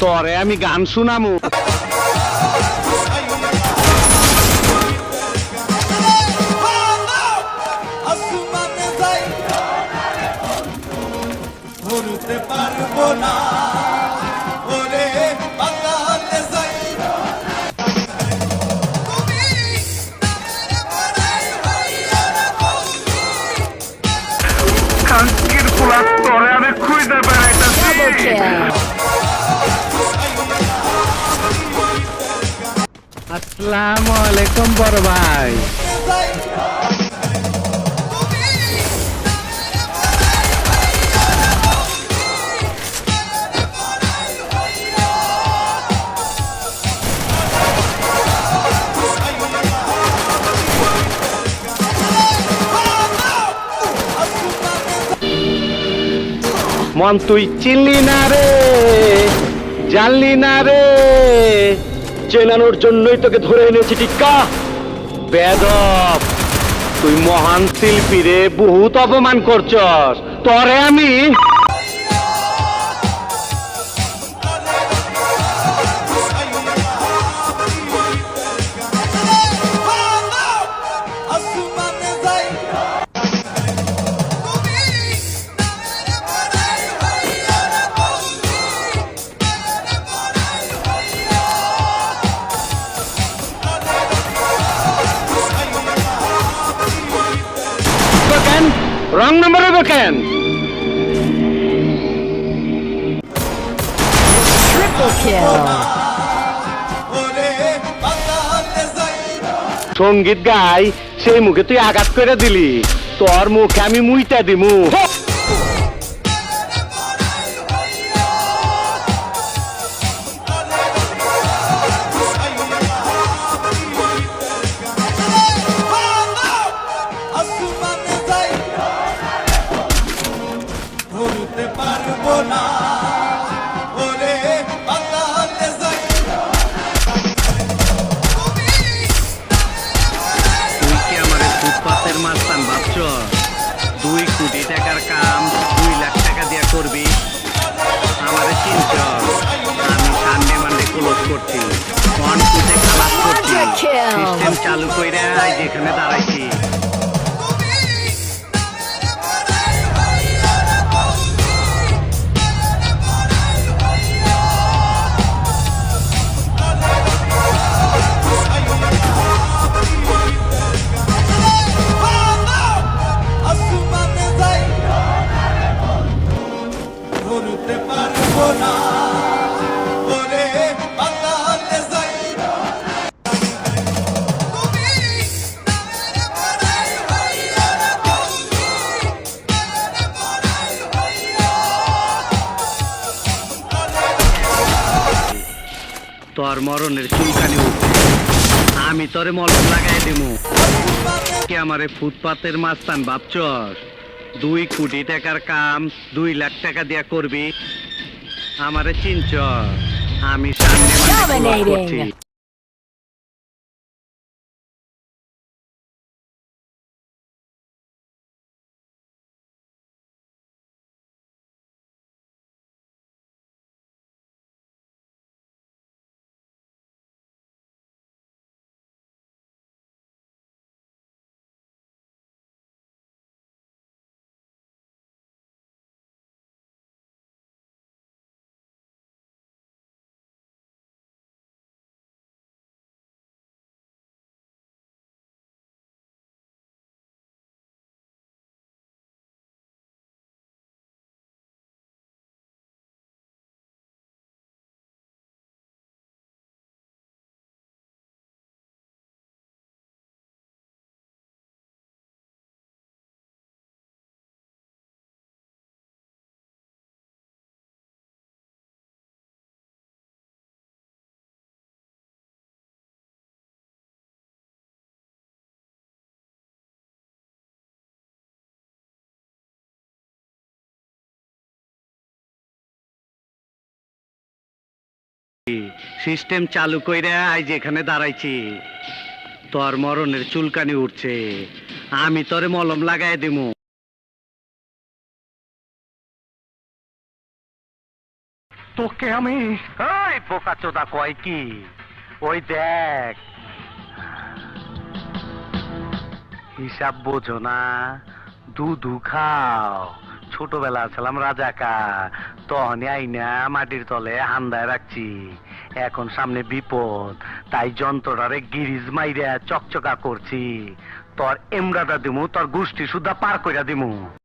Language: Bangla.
তোরে আমি গান শুনামু। ধরতে পারবো না ওরে বাংলাতে যাই কাঙ্কির পোলা তোরে আমি খুঁজে বেড়াইতেছি। আসসালামু আলাইকুম বড় ভাই। মন তুই চিনলি না রে, জানলি না রে, চেনানোর জন্যই তোকে ধরে এনেছি টিক্কা। বেদব, তুই মহান শিল্পী রে, বহুত অপমান করছস। তরে আমি রং নাম্বার হবে কেন? সঙ্গীত গাই সেই মুখে তুই আঘাত করে দিলি, তোর মুখে আমি মুইটা দিমু। ধরতে পারবো না ওরে বাংলাতে যাই তুই কি আমারে ফুটপাতের মাস্তান ভাবছ? 2 কোটি টাকার কাম 2 লাখ টাকা দিয়া করবি? আমারে চিনছ? আমি সানডে মানডে ক্লোজ করছি, 1 ফুটে খালাস করছি, সিস্টেম চালু কইরা আজ এখানে দাঁড়াইছি। ধরতে পারবো না ওরে বাংলাতে যাই তোর মরণের চুলকানি উঠছে, আমি তোরে মলম লাগাই দিমু। কি আমারে ফুটপাতের মাস্তান ভাবছস? 2 কোটি টাকার কাম 2 লাখ টাকা দিয়া করবি? আমারে চিনছ? আমি সামনে করছি। সিস্টেম চালু কইরা আজ এখানে দাঁড়াইছি। তোর মরণের চুলকানি উঠছে, আমি তোরে মলম লাগাই দিমু। তোকে আমি ওই বোকা চোদা কয় কি? ওই দেখ, হিসাব বোঝো না, দুধু খাও। ছোটবেলা ছিলাম রাজাকা, তখনই আইনা মাটির তলে হান্দায় রাখছি। এখন সামনে বিপদ, তাই যন্ত্রটারে গিরিজ মাইরা চকচকা করছি। তোর এমরাটা দিমু, তোর গোষ্ঠী সুদ্ধা পার কইরা দিমু।